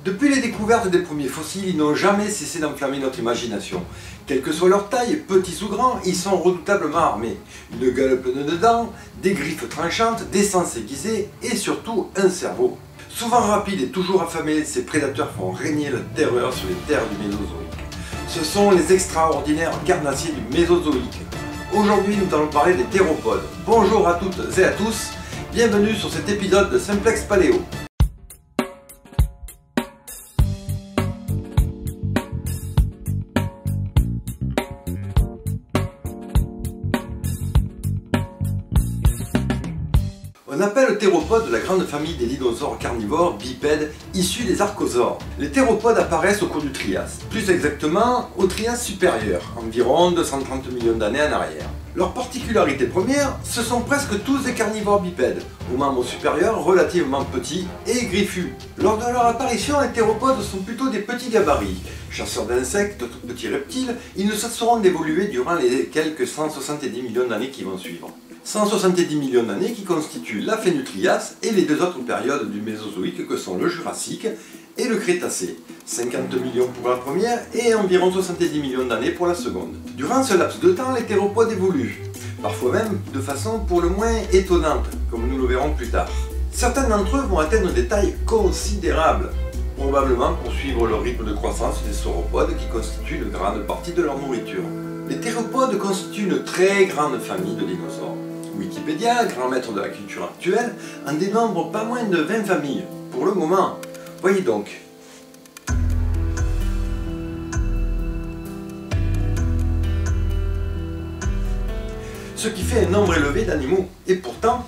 Depuis les découvertes des premiers fossiles, ils n'ont jamais cessé d'enflammer notre imagination. Quelle que soit leur taille, petits ou grands, ils sont redoutablement armés. Une gueule pleine de dents, des griffes tranchantes, des sens aiguisés et surtout un cerveau. Souvent rapides et toujours affamés, ces prédateurs font régner la terreur sur les terres du Mésozoïque. Ce sont les extraordinaires carnassiers du Mésozoïque. Aujourd'hui, nous allons parler des théropodes. Bonjour à toutes et à tous, bienvenue sur cet épisode de Simplex Paléo. On appelle théropodes la grande famille des dinosaures carnivores bipèdes issus des archosaures. Les théropodes apparaissent au cours du Trias, plus exactement au Trias supérieur, environ 230 millions d'années en arrière. Leur particularité première, ce sont presque tous des carnivores bipèdes, aux membres supérieurs relativement petits et griffus. Lors de leur apparition, les théropodes sont plutôt des petits gabarits. Chasseurs d'insectes, de tout petits reptiles, ils ne cesseront d'évoluer durant les quelques 170 millions d'années qui vont suivre. 170 millions d'années qui constituent la fin du Trias et les deux autres périodes du Mésozoïque que sont le Jurassique et le Crétacé. 50 millions pour la première et environ 70 millions d'années pour la seconde. Durant ce laps de temps, les théropodes évoluent, parfois même de façon pour le moins étonnante, comme nous le verrons plus tard. Certains d'entre eux vont atteindre des tailles considérables, probablement pour suivre le rythme de croissance des sauropodes qui constituent une grande partie de leur nourriture. Les théropodes constituent une très grande famille de dinosaures. Wikipédia, grand maître de la culture actuelle, en dénombre pas moins de 20 familles, pour le moment. Voyez donc. Ce qui fait un nombre élevé d'animaux. Et pourtant,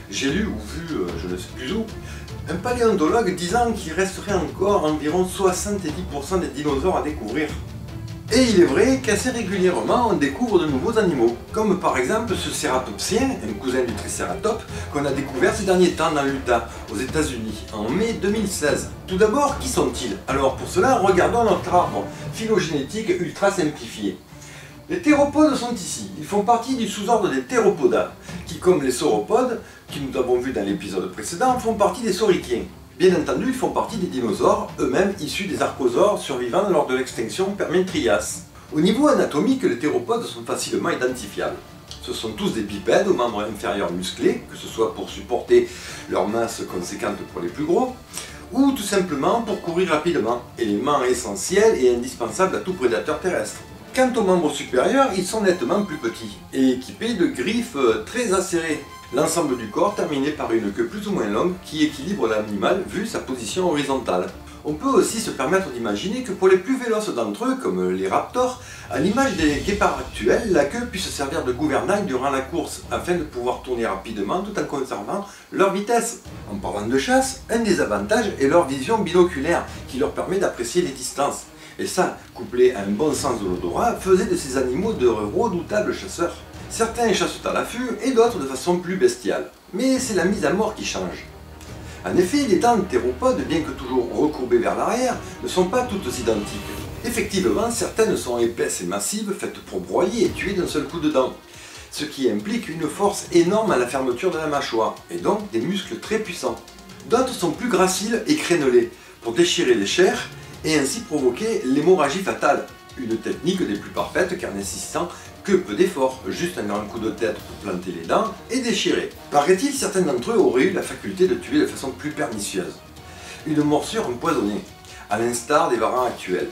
j'ai lu ou vu, je ne sais plus où, un paléontologue disant qu'il resterait encore environ 70% des dinosaures à découvrir. Et il est vrai qu'assez régulièrement on découvre de nouveaux animaux, comme par exemple ce cératopsien, un cousin du tricératops, qu'on a découvert ces derniers temps dans l'Utah, aux États-Unis, en mai 2016. Tout d'abord, qui sont-ils? Alors pour cela, regardons notre arbre phylogénétique ultra simplifié. Les théropodes sont ici, ils font partie du sous-ordre des théropoda, qui comme les sauropodes, que nous avons vu dans l'épisode précédent, font partie des saurichiens. Bien entendu, ils font partie des dinosaures, eux-mêmes issus des archosaures survivants lors de l'extinction Permien-Trias. Au niveau anatomique, les théropodes sont facilement identifiables. Ce sont tous des bipèdes aux membres inférieurs musclés, que ce soit pour supporter leur masse conséquente pour les plus gros, ou tout simplement pour courir rapidement, élément essentiel et indispensable à tout prédateur terrestre. Quant aux membres supérieurs, ils sont nettement plus petits, et équipés de griffes très acérées. L'ensemble du corps terminé par une queue plus ou moins longue qui équilibre l'animal vu sa position horizontale. On peut aussi se permettre d'imaginer que pour les plus véloces d'entre eux, comme les raptors, à l'image des guépards actuels, la queue puisse servir de gouvernail durant la course, afin de pouvoir tourner rapidement tout en conservant leur vitesse. En parlant de chasse, un des avantages est leur vision binoculaire, qui leur permet d'apprécier les distances. Et ça, couplé à un bon sens de l'odorat, faisait de ces animaux de redoutables chasseurs. Certains chassent à l'affût et d'autres de façon plus bestiale. Mais c'est la mise à mort qui change. En effet, les dents de théropodes, bien que toujours recourbées vers l'arrière, ne sont pas toutes identiques. Effectivement, certaines sont épaisses et massives, faites pour broyer et tuer d'un seul coup de dent. Ce qui implique une force énorme à la fermeture de la mâchoire, et donc des muscles très puissants. D'autres sont plus graciles et crénelés, pour déchirer les chairs et ainsi provoquer l'hémorragie fatale. Une technique des plus parfaites car nécessitant que peu d'efforts, juste un grand coup de tête pour planter les dents et déchirer. Paraît-il, certains d'entre eux auraient eu la faculté de tuer de façon plus pernicieuse. Une morsure empoisonnée, à l'instar des varans actuels.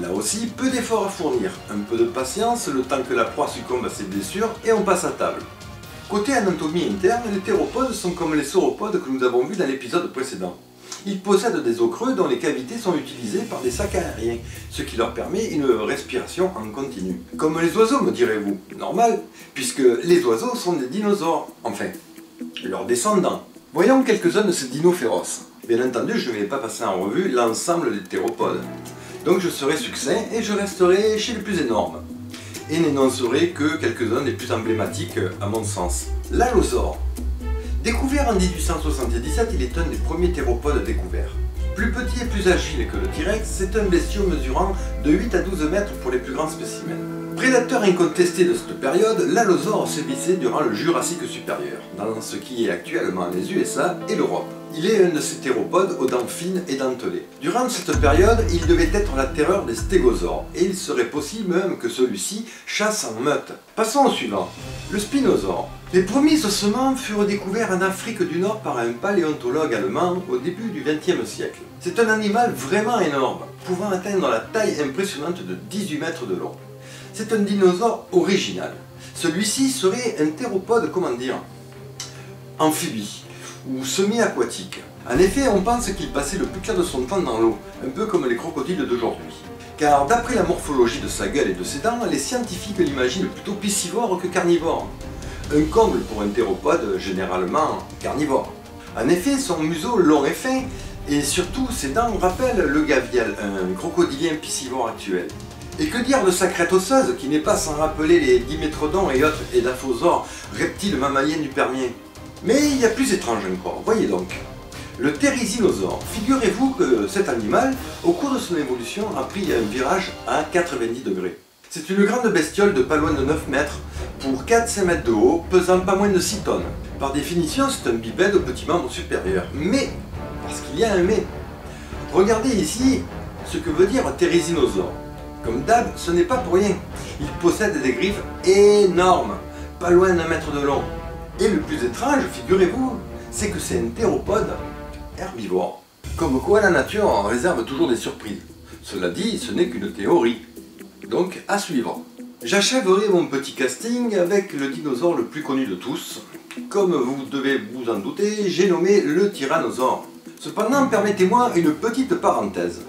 Là aussi, peu d'efforts à fournir, un peu de patience, le temps que la proie succombe à ses blessures et on passe à table. Côté anatomie interne, les théropodes sont comme les sauropodes que nous avons vus dans l'épisode précédent. Ils possèdent des os creux dont les cavités sont utilisées par des sacs aériens, ce qui leur permet une respiration en continu. Comme les oiseaux, me direz-vous. Normal, puisque les oiseaux sont des dinosaures, enfin, leurs descendants. Voyons quelques-uns de ces dinos féroces. Bien entendu, je ne vais pas passer en revue l'ensemble des théropodes. Donc je serai succinct et je resterai chez les plus énormes. Et n'énoncerai que quelques-uns des plus emblématiques à mon sens. L'allosaure. Découvert en 1877, il est un des premiers théropodes découverts. Plus petit et plus agile que le T-Rex, c'est un bestiau mesurant de 8 à 12 mètres pour les plus grands spécimens. Prédateur incontesté de cette période, l'allosaure sévissait durant le Jurassique supérieur, dans ce qui est actuellement les USA et l'Europe. Il est un de ces théropodes aux dents fines et dentelées. Durant cette période, il devait être la terreur des stégosaures, et il serait possible même que celui-ci chasse en meute. Passons au suivant, le spinosaure. Les premiers ossements furent découverts en Afrique du Nord par un paléontologue allemand au début du XXe siècle. C'est un animal vraiment énorme, pouvant atteindre la taille impressionnante de 18 mètres de long. C'est un dinosaure original. Celui-ci serait un théropode, comment dire, amphibie ou semi-aquatique. En effet, on pense qu'il passait le plus clair de son temps dans l'eau, un peu comme les crocodiles d'aujourd'hui. Car d'après la morphologie de sa gueule et de ses dents, les scientifiques l'imaginent plutôt piscivore que carnivore. Un comble pour un théropode généralement carnivore. En effet, son museau long et fin, et surtout ses dents rappellent le gavial, un crocodilien piscivore actuel. Et que dire de sa crête osseuse, qui n'est pas sans rappeler les dimétrodons et autres édaphosaures, reptiles mammaliens du Permien. Mais il y a plus étrange encore, voyez donc. Le therizinosaure. Figurez-vous que cet animal, au cours de son évolution, a pris un virage à 90 degrés. C'est une grande bestiole de pas loin de 9 mètres, pour 4-5 mètres de haut, pesant pas moins de 6 tonnes. Par définition, c'est un bipède au petit membre supérieur. Mais, parce qu'il y a un mais, regardez ici ce que veut dire therizinosaure. Comme d'hab, ce n'est pas pour rien. Il possède des griffes énormes, pas loin d'un mètre de long. Et le plus étrange, figurez-vous, c'est que c'est un théropode herbivore. Comme quoi la nature en réserve toujours des surprises. Cela dit, ce n'est qu'une théorie. Donc, à suivre. J'achèverai mon petit casting avec le dinosaure le plus connu de tous. Comme vous devez vous en douter, j'ai nommé le tyrannosaure. Cependant, permettez-moi une petite parenthèse.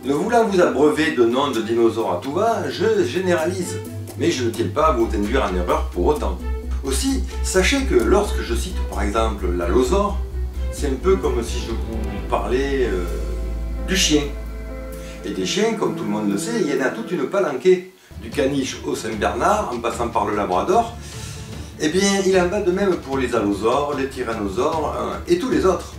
Ne voulant vous abreuver de noms de dinosaures à tout va, je généralise. Mais je ne tiens pas à vous induire en erreur pour autant. Aussi, sachez que lorsque je cite par exemple l'allosaure, c'est un peu comme si je vous parlais du chien. Et des chiens, comme tout le monde le sait, il y en a toute une palanquée. Du caniche au Saint-Bernard, en passant par le Labrador. Eh bien, il en va de même pour les allosaures, les tyrannosaures et tous les autres.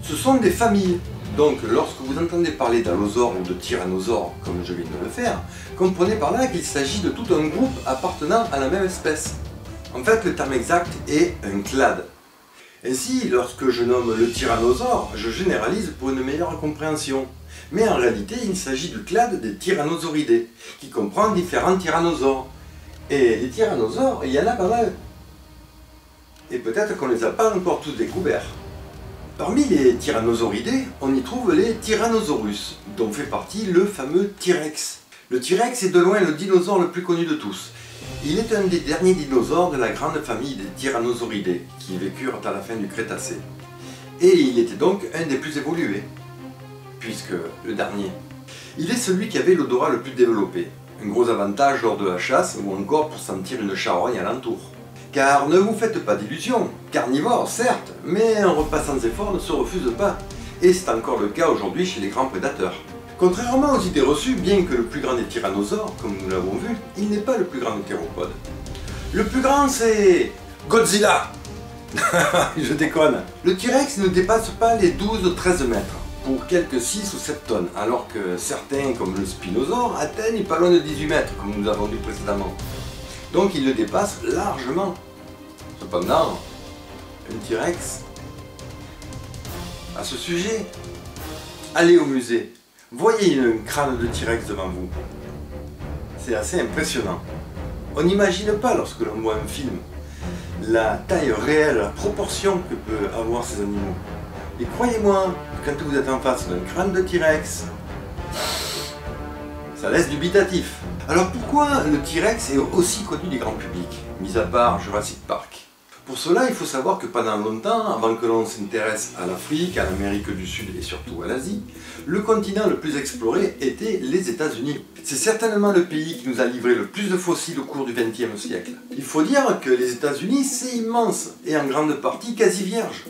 Ce sont des familles. Donc, lorsque vous entendez parler d'allosaure ou de tyrannosaure, comme je viens de le faire, comprenez par là qu'il s'agit de tout un groupe appartenant à la même espèce. En fait, le terme exact est un clade. Ainsi, lorsque je nomme le tyrannosaure, je généralise pour une meilleure compréhension. Mais en réalité, il s'agit du clade des tyrannosauridés, qui comprend différents tyrannosaures. Et les tyrannosaures, il y en a pas mal. Et peut-être qu'on ne les a pas encore tous découverts. Parmi les tyrannosauridés, on y trouve les Tyrannosaurus, dont fait partie le fameux T-Rex. Le T-Rex est de loin le dinosaure le plus connu de tous. Il est un des derniers dinosaures de la grande famille des Tyrannosauridés, qui vécurent à la fin du Crétacé. Et il était donc un des plus évolués, puisque le dernier. Il est celui qui avait l'odorat le plus développé, un gros avantage lors de la chasse ou encore pour sentir une charogne alentour. Car ne vous faites pas d'illusions, carnivore certes, mais un repas sans effort ne se refuse pas, et c'est encore le cas aujourd'hui chez les grands prédateurs. Contrairement aux idées reçues, bien que le plus grand des tyrannosaures, comme nous l'avons vu, il n'est pas le plus grand des théropodes. Le plus grand c'est Godzilla. Je déconne. Le T-Rex ne dépasse pas les 12-13 mètres, pour quelques 6 ou 7 tonnes, alors que certains, comme le spinosaure, atteignent pas loin de 18 mètres, comme nous avons vu précédemment. Donc il le dépasse largement. Cependant, un T-Rex, à ce sujet, allez au musée, voyez un crâne de T-Rex devant vous. C'est assez impressionnant. On n'imagine pas, lorsque l'on voit un film, la taille réelle, la proportion que peuvent avoir ces animaux. Et croyez-moi, quand vous êtes en face d'un crâne de T-Rex, ça laisse dubitatif. Alors pourquoi le T-Rex est aussi connu du grand public, mis à part Jurassic Park? Pour cela, il faut savoir que pendant longtemps, avant que l'on s'intéresse à l'Afrique, à l'Amérique du Sud et surtout à l'Asie, le continent le plus exploré était les États-Unis. C'est certainement le pays qui nous a livré le plus de fossiles au cours du XXe siècle. Il faut dire que les États-Unis, c'est immense et en grande partie quasi vierge.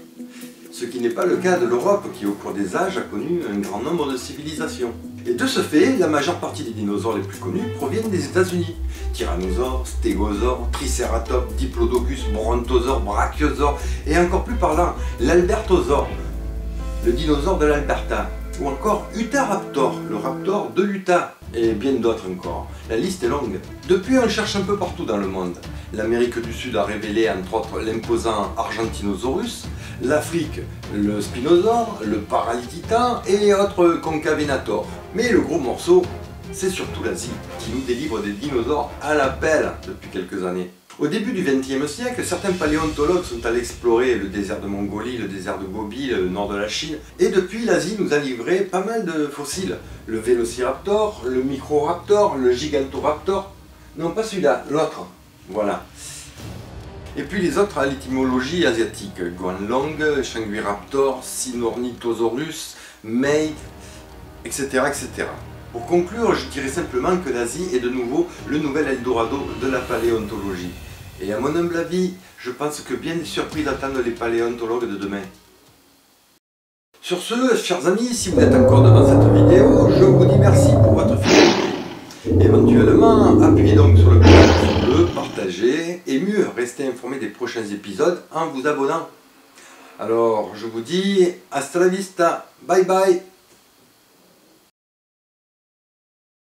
Ce qui n'est pas le cas de l'Europe qui, au cours des âges, a connu un grand nombre de civilisations. Et de ce fait, la majeure partie des dinosaures les plus connus proviennent des États-Unis. Tyrannosaures, stégosaures, tricératops, diplodocus, brontosaures, brachiosaures et encore plus parlant, l'albertosaure, le dinosaure de l'Alberta, ou encore Utahraptor, le raptor de l'Utah. et bien d'autres encore. La liste est longue. Depuis, on cherche un peu partout dans le monde. L'Amérique du Sud a révélé entre autres l'imposant Argentinosaurus, l'Afrique le Spinosaure, le Paralitita et autres Concavenator. Mais le gros morceau, c'est surtout l'Asie, qui nous délivre des dinosaures à la pelle depuis quelques années. Au début du XXe siècle, certains paléontologues sont allés explorer le désert de Mongolie, le désert de Gobi, le nord de la Chine, et depuis l'Asie nous a livré pas mal de fossiles. Le Vélociraptor, le Microraptor, le Gigantoraptor, non pas celui-là, l'autre, voilà. Et puis les autres à l'étymologie asiatique, Guanlong, Changuiraptor, Sinornithosaurus, Mei, etc., etc. Pour conclure, je dirais simplement que l'Asie est de nouveau le nouvel Eldorado de la paléontologie. Et à mon humble avis, je pense que bien des surprises attendent les paléontologues de demain. Sur ce, chers amis, si vous êtes encore devant cette vidéo, je vous dis merci pour votre fidélité. Éventuellement, appuyez donc sur le bouton bleu, partagez, et mieux, restez informé des prochains épisodes en vous abonnant. Alors, je vous dis hasta la vista, bye bye.